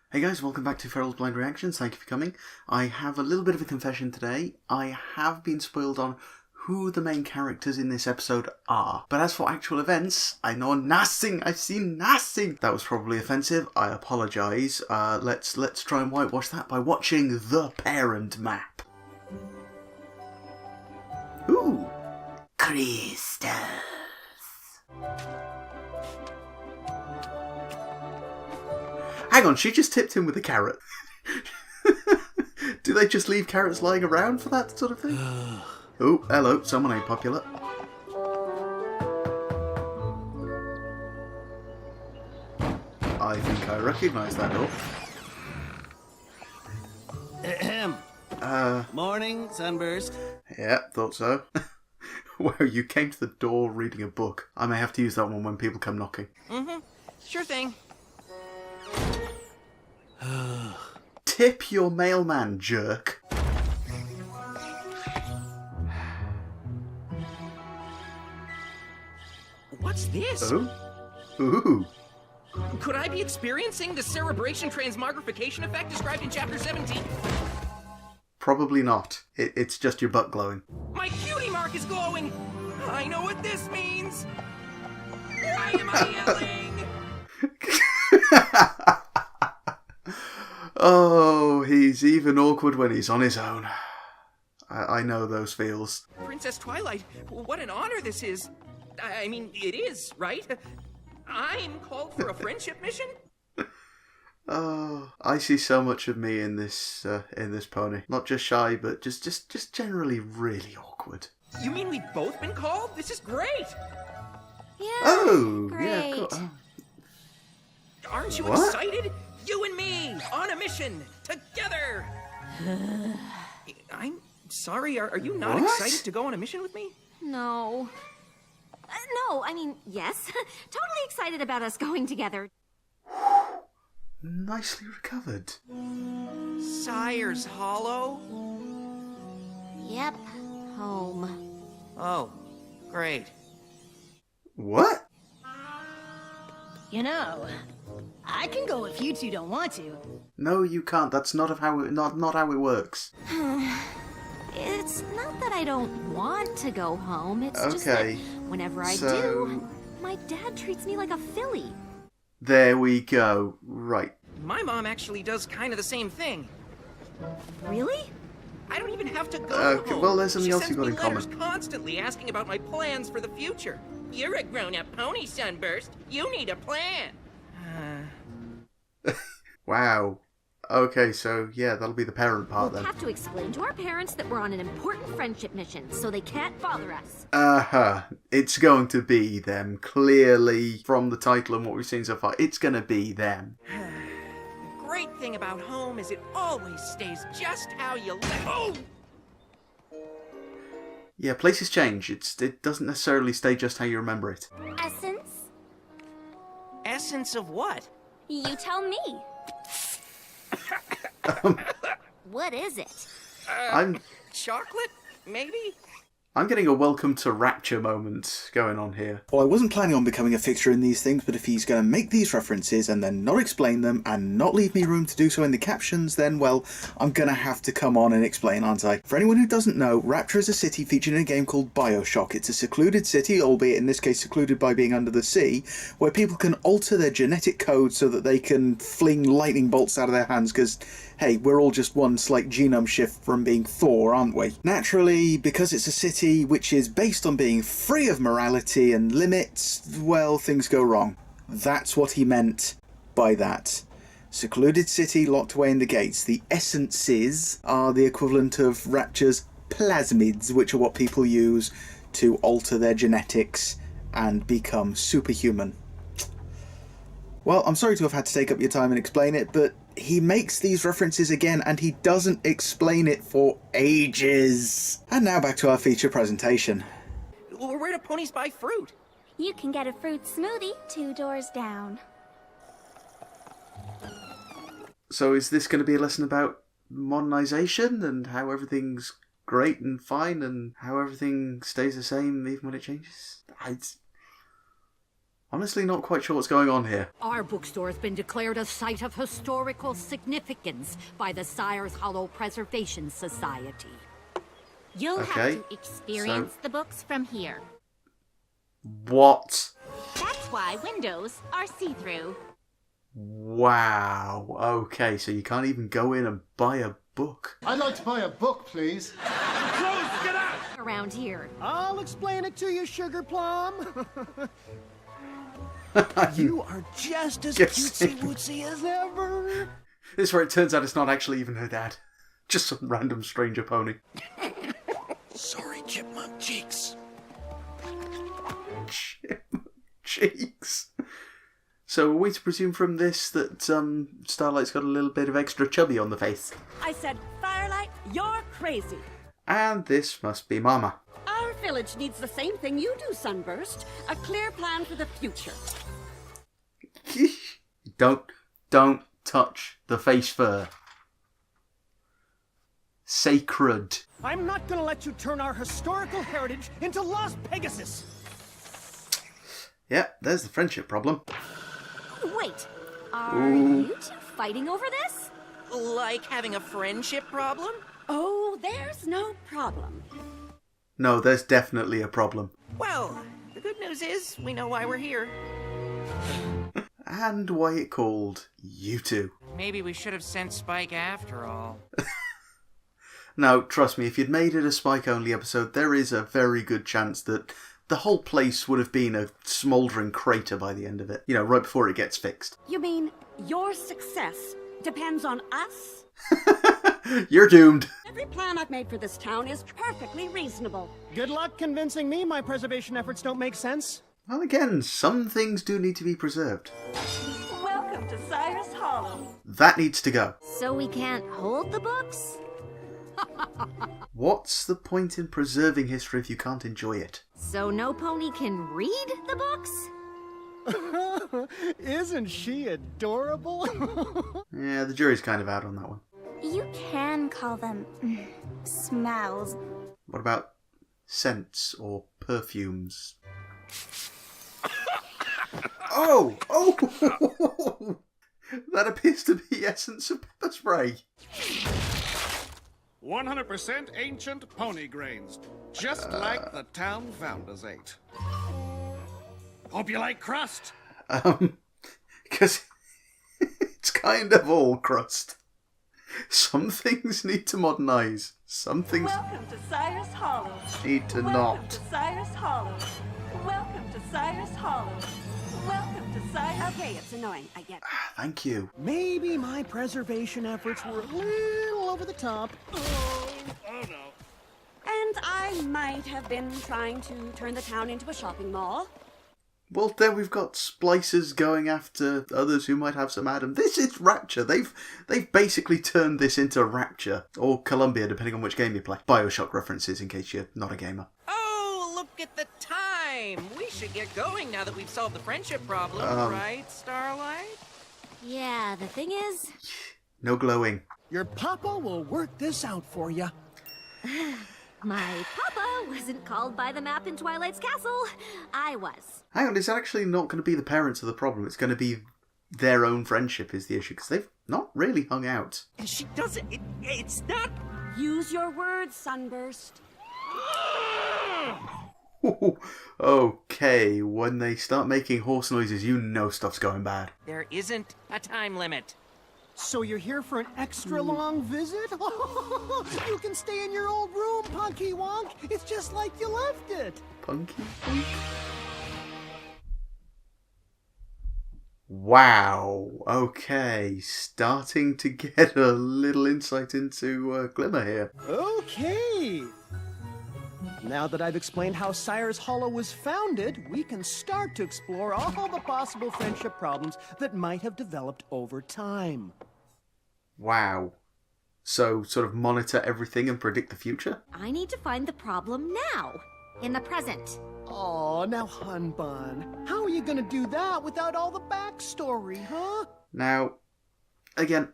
Hey guys, welcome back to Feral's Blind Reactions. Thank you for coming. I have a little bit of a confession today. I have been spoiled on who the main characters in this episode are. But as for actual events, I know nothing. I've seen nothing. That was probably offensive. I apologise. Let's try and whitewash that by watching the parent map. Ooh. Crystals. Hang on, she just tipped him with a carrot. Do they just leave carrots lying around for that sort of thing? Oh, hello, someone ain't popular. I think I recognise that door. Morning, Sunburst. Yeah, thought so. Wow, you came to the door reading a book. I may have to use that one when people come knocking. Sure thing. Tip your mailman, jerk. What's this? Oh? Ooh. Could I be experiencing the cerebration transmogrification effect described in Chapter 17? Probably not. It's just your butt glowing. My cutie mark is glowing! I know what this means! Why am I yelling? Oh, he's even awkward when he's on his own. I know those feels. Princess Twilight, what an honor this is. I mean, it is, right? I'm called for a friendship mission? Oh, I see so much of me in this pony. Not just shy, but just generally really awkward. You mean we've both been called? This is great! Yeah. Oh, great. yeah, cool. Oh. Aren't you What? excited? You and me, on a mission, together! I'm sorry, are you not What? excited to go on a mission with me? No. No, I mean, yes. Totally excited about us going together. Nicely recovered. Sire's Hollow? Yep. Home. Oh, great. What? You know, I can go if you two don't want to. No, you can't. That's not how it works. It's not that I don't want to go home. It's just that Okay. whenever I So- do, my dad treats me like a filly. There we go. Right. My mom actually does kind of the same thing. Really? I don't even have to go Okay, home. well, there's something She else sends you've got me in common. letters constantly asking about my plans for the future. You're a grown-up pony, Sunburst. You need a plan. Wow. Okay, so yeah, that'll be the parent part We'll then. have to explain to our parents that we're on an important friendship mission, so they can't bother us. It's going to be them. Clearly, from the title and what we've seen so far, it's going to be them. The great thing about home is it always stays just how you left. Oh! Yeah, places change. It doesn't necessarily stay just how you remember it. Essence? Essence of what? You tell me. What is it? I'm Chocolate? Maybe? getting a welcome to Rapture moment going on here. Well, I wasn't planning on becoming a fixture in these things, but if he's going to make these references and then not explain them and not leave me room to do so in the captions, then, well, I'm going to have to come on and explain, aren't I? For anyone who doesn't know, Rapture is a city featured in a game called Bioshock. It's a secluded city, albeit in this case secluded by being under the sea, where people can alter their genetic code so that they can fling lightning bolts out of their hands, because, hey, we're all just one slight genome shift from being Thor, aren't we? Naturally, because it's a city which is based on being free of morality and limits, well, things go wrong. That's what he meant by that. Secluded city locked away in the gates. The essences are the equivalent of Rapture's plasmids, which are what people use to alter their genetics and become superhuman. Well, I'm sorry to have had to take up your time and explain it, but he makes these references again and he doesn't explain it for ages. And now back to our feature presentation. Where do ponies buy fruit? You can get a fruit smoothie 2 doors down. So is this going to be a lesson about modernization and how everything's great and fine and how everything stays the same even when it changes? Honestly, not quite sure what's going on here. Our bookstore has been declared a site of historical significance by the Sire's Hollow Preservation Society. You'll Okay, have to experience the books from here. What? That's why windows are see-through. Wow. Okay, so you can't even go in and buy a book. I'd like to buy a book, please. Around here. I'll explain it to you, Sugar Plum. You are just as Yes. cutesy-wootsy as ever. This is where it turns out it's not actually even her dad. Just some random stranger pony. Sorry, Chipmunk Cheeks. Cheeks. So are we to presume from this that Starlight's got a little bit of extra chubby on the face? I said, Firelight, you're crazy. And this must be Mama. Our village needs the same thing you do, Sunburst. A clear plan for the future. Don't touch the face fur. Sacred. I'm not gonna let you turn our historical heritage into Lost Pegasus. Yeah, there's the friendship problem. Wait, are you two fighting over this? Like having a friendship problem? Oh, there's no problem. No, there's definitely a problem. Well, the good news is we know why we're here. And why it called you two. Maybe we should have sent Spike after all. Now, trust me, if you'd made it a Spike-only episode, there is a very good chance that the whole place would have been a smouldering crater by the end of it. You know, right before it gets fixed. You mean your success depends on us? You're doomed. Every plan I've made for this town is perfectly reasonable. Good luck convincing me my preservation efforts don't make sense. Well, again, some things do need to be preserved. Welcome to Cyrus Hollow. That needs to go. So we can't hold the books? What's the point in preserving history if you can't enjoy it? So no pony can read the books? Isn't she adorable? Yeah, the jury's kind of out on that one. You can call them smells. What about scents or perfumes? Oh! That appears to be essence of pepper spray. 100% ancient pony grains, just like the town founders ate. Hope you like crust. Because it's kind of all crust. Some things need to modernise. Some things Welcome to Cyrus Hollow. need to Welcome not. to Cyrus Hollow. Welcome to Cyrus Hollow. Welcome to Cyrus... Okay, it's annoying, I get it. Thank you. Maybe my preservation efforts were a little over the top. Oh no. And I might have been trying to turn the town into a shopping mall. Well, then we've got splicers going after others who might have some Adam. This is Rapture. They've basically turned this into Rapture or Columbia, depending on which game you play. Bioshock references, in case you're not a gamer. Oh, look at the time! We should get going now that we've solved the friendship problem, right, Starlight? Yeah, the thing is... No glowing. Your papa will work this out for you. My papa wasn't called by the map in Twilight's castle. I was. Hang on, it's actually not going to be the parents of the problem. It's going to be their own friendship is the issue, because they've not really hung out. She doesn't... It's not... Use your words, Sunburst. Okay, when they start making horse noises, you know stuff's going bad. There isn't a time limit. So you're here for an extra long visit? You can stay in your old room, Punky Wonk. It's just like you left it. Punky? Wow. Okay, starting to get a little insight into Glimmer here. Okay. Now that I've explained how Cyrus Hollow was founded, we can start to explore all the possible friendship problems that might have developed over time. Wow. So, sort of monitor everything and predict the future? I need to find the problem now. In the present. Oh, now, Hun Bun, how are you gonna do that without all the backstory, huh? Now, again,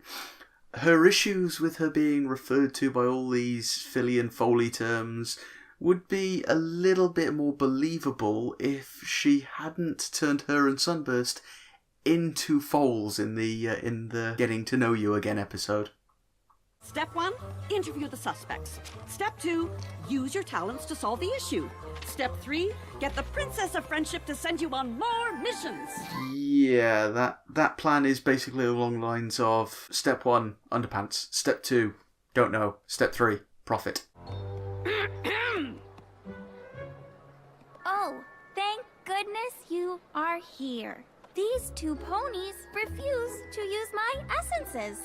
her issues with her being referred to by all these Philly and Foley terms would be a little bit more believable if she hadn't turned her and Sunburst into foals in the Getting to Know You Again episode. Step 1, interview the suspects. Step 2, use your talents to solve the issue. Step 3, get the Princess of Friendship to send you on more missions. Yeah, that plan is basically along the lines of Step 1, underpants. Step 2, don't know. Step 3, profit. Oh, thank goodness you are here. These two ponies refuse to use my essences.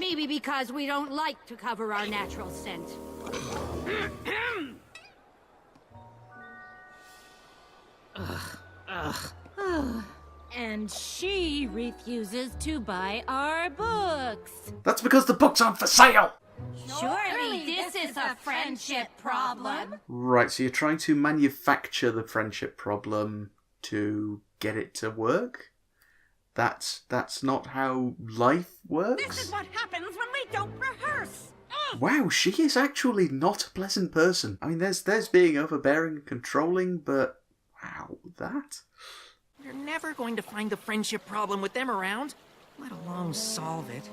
Maybe because we don't like to cover our natural scent. And she refuses to buy our books. That's because the books aren't for sale! Surely this is a friendship problem. Right, so you're trying to manufacture the friendship problem to get it to work? That's not how life works? This is what happens when we don't rehearse. Wow, she is actually not a pleasant person. I mean, there's being overbearing and controlling, but wow, that... We're never going to find the friendship problem with them around, let alone solve it.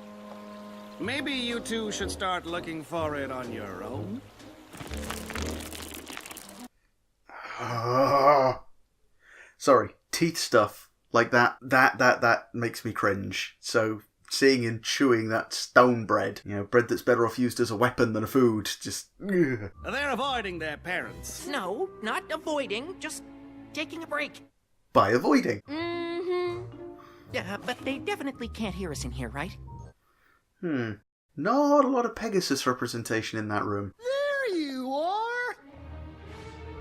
Maybe you two should start looking for it on your own. Sorry, teeth stuff like that makes me cringe. So seeing and chewing that stone bread, bread that's better off used as a weapon than a food, just... Ugh. They're avoiding their parents. No, not avoiding, just taking a break. By avoiding. Mm-hmm. Yeah, but they definitely can't hear us in here, right? Not a lot of Pegasus representation in that room. There you are!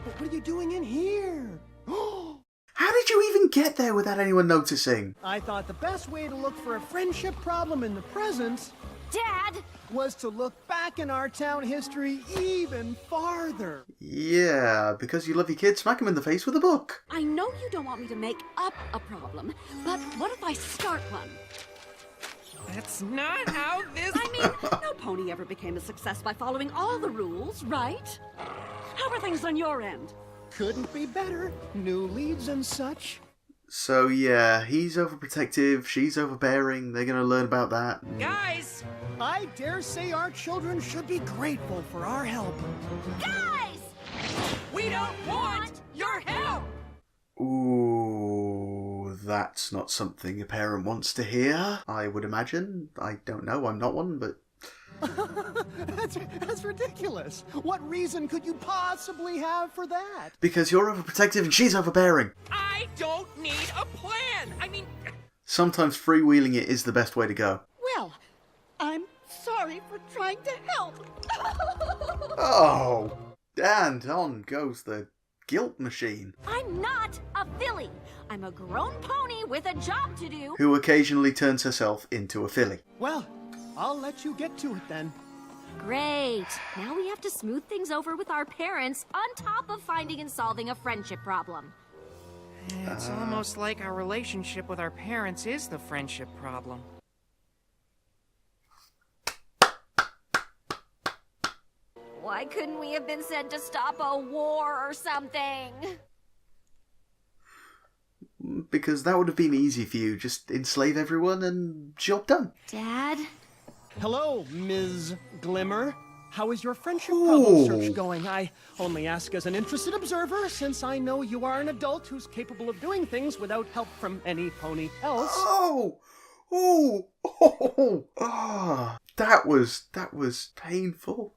But what are you doing in here? How did you even get there without anyone noticing? I thought the best way to look for a friendship problem in the present... Dad! ...was to look back in our town history even farther. Yeah, because you love your kids, smack them in the face with a book. I know you don't want me to make up a problem, but what if I start one? That's not how this... I mean, no pony ever became a success by following all the rules, right? How are things on your end? Couldn't be better. New leads and such. So yeah, he's overprotective, she's overbearing, they're gonna learn about that. Guys! I dare say our children should be grateful for our help. Guys! We don't want your help! Ooh, that's not something a parent wants to hear, I would imagine. I don't know, I'm not one, but... That's ridiculous. What reason could you possibly have for that? Because you're overprotective and she's overbearing. I don't need a plan! I mean... Sometimes freewheeling it is the best way to go. Well, I'm sorry for trying to help. Oh, and on goes the guilt machine. I'm not a filly. I'm a grown pony with a job to do. Who occasionally turns herself into a filly. Well, I'll let you get to it then. Great. Now we have to smooth things over with our parents on top of finding and solving a friendship problem. It's almost like our relationship with our parents is the friendship problem. Why couldn't we have been sent to stop a war or something? Because that would have been easy for you. Just enslave everyone and job done. Dad? Hello, Ms. Glimmer. How is your friendship problem search going? I only ask as an interested observer, since I know you are an adult who's capable of doing things without help from any pony else. That was painful.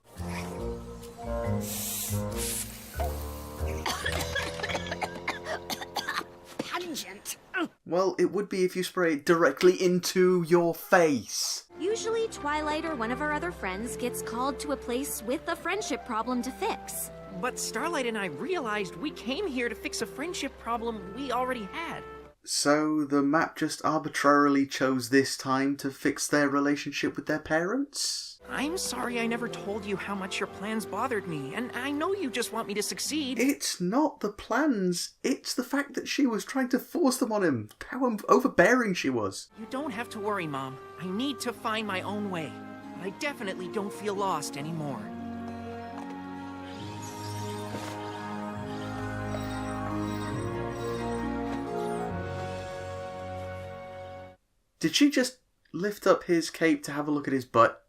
Pungent. Well, it would be if you spray it directly into your face. Usually Twilight or one of our other friends gets called to a place with a friendship problem to fix. But Starlight and I realized we came here to fix a friendship problem we already had. So the map just arbitrarily chose this time to fix their relationship with their parents? I'm sorry I never told you how much your plans bothered me, and I know you just want me to succeed. It's not the plans, it's the fact that she was trying to force them on him. How overbearing she was. You don't have to worry, Mom. I need to find my own way. I definitely don't feel lost anymore. Did she just lift up his cape to have a look at his butt?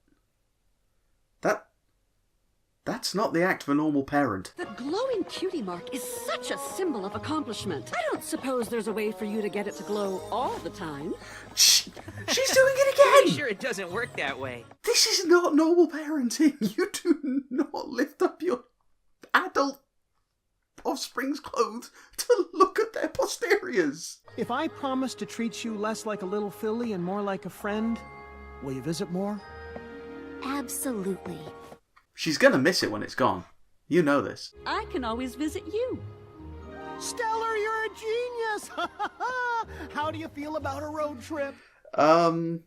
That's not the act of a normal parent. The glowing cutie mark is such a symbol of accomplishment. I don't suppose there's a way for you to get it to glow all the time. Shh! She's doing it again! Pretty sure it doesn't work that way. This is not normal parenting. You do not lift up your adult offspring's clothes to look at their posteriors. If I promise to treat you less like a little filly and more like a friend, will you visit more? Absolutely. She's gonna miss it when it's gone. You know this. I can always visit you. Stellar, you're a genius! How do you feel about a road trip? I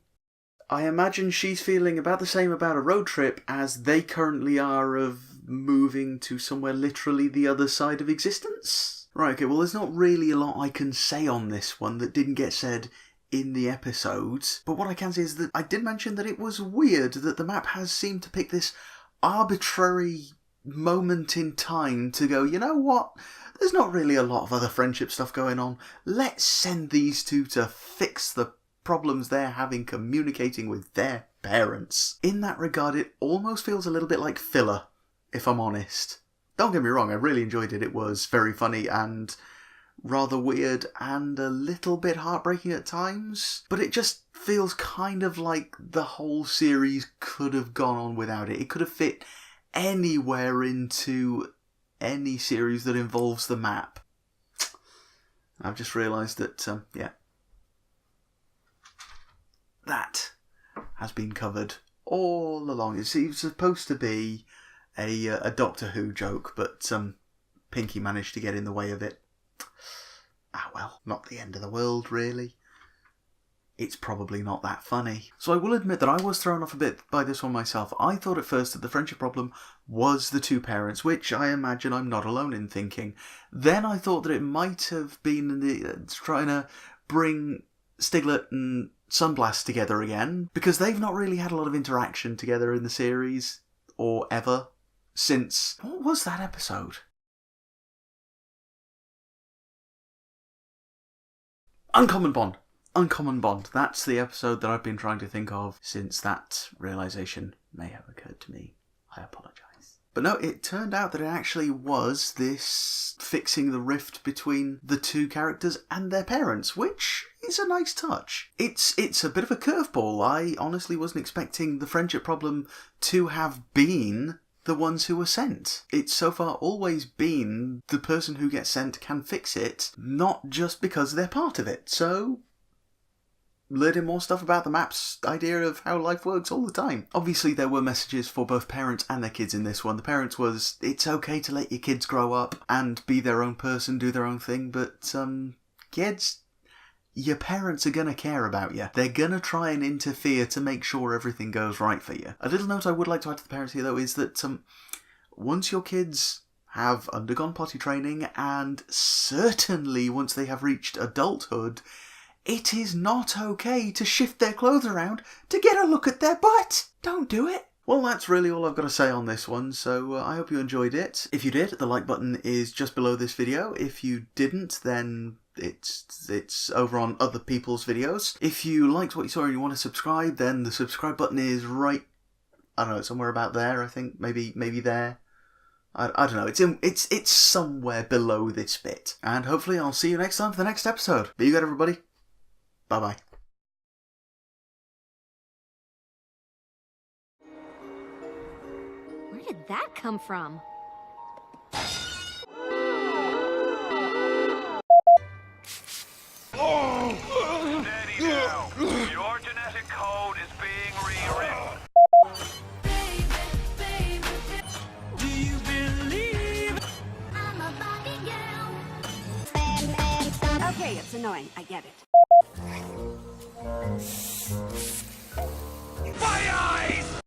imagine she's feeling about the same about a road trip as they currently are of moving to somewhere literally the other side of existence. Right, okay, well there's not really a lot I can say on this one that didn't get said in the episodes, but what I can say is that I did mention that it was weird that the map has seemed to pick this arbitrary moment in time to go, you know what, there's not really a lot of other friendship stuff going on, let's send these two to fix the problems they're having communicating with their parents. In that regard, it almost feels a little bit like filler, if I'm honest. Don't get me wrong, I really enjoyed it. It was very funny and rather weird and a little bit heartbreaking at times, but it just feels kind of like the whole series could have gone on without it. It could have fit anywhere into any series that involves the map. I've just realised that, yeah, that has been covered all along. It's supposed to be a Doctor Who joke, but Pinky managed to get in the way of it. Ah well, not the end of the world, really. It's probably not that funny. So I will admit that I was thrown off a bit by this one myself. I thought at first that the friendship problem was the two parents, which I imagine I'm not alone in thinking. Then I thought that it might have been trying to bring Stiglet and Sunblast together again, because they've not really had a lot of interaction together in the series, or ever, since... What was that episode? Uncommon Bond. Uncommon Bond. That's the episode that I've been trying to think of since that realisation may have occurred to me. I apologise. But no, it turned out that it actually was this fixing the rift between the two characters and their parents, which is a nice touch. It's a bit of a curveball. I honestly wasn't expecting the friendship problem to have been the ones who were sent. It's so far always been the person who gets sent can fix it, not just because they're part of it. So, learning more stuff about the map's idea of how life works all the time. Obviously there were messages for both parents and their kids in this one. The parents was, it's okay to let your kids grow up and be their own person, do their own thing, but kids, your parents are going to care about you. They're going to try and interfere to make sure everything goes right for you. A little note I would like to add to the parents here, though, is that once your kids have undergone potty training, and certainly once they have reached adulthood, it is not okay to shift their clothes around to get a look at their butt. Don't do it. Well, that's really all I've got to say on this one, so I hope you enjoyed it. If you did, the like button is just below this video. If you didn't, then it's over on other people's videos. If you liked what you saw and you want to subscribe, then the subscribe button is right, I don't know, somewhere about there, I think. Maybe there. I don't know. It's somewhere below this bit. And hopefully I'll see you next time for the next episode. Be good, everybody. Bye-bye. Where did that come from? Steady now. Your genetic code is being rewritten. Do you believe? I'm a Barbie girl. Okay, it's annoying. I get it. My eyes!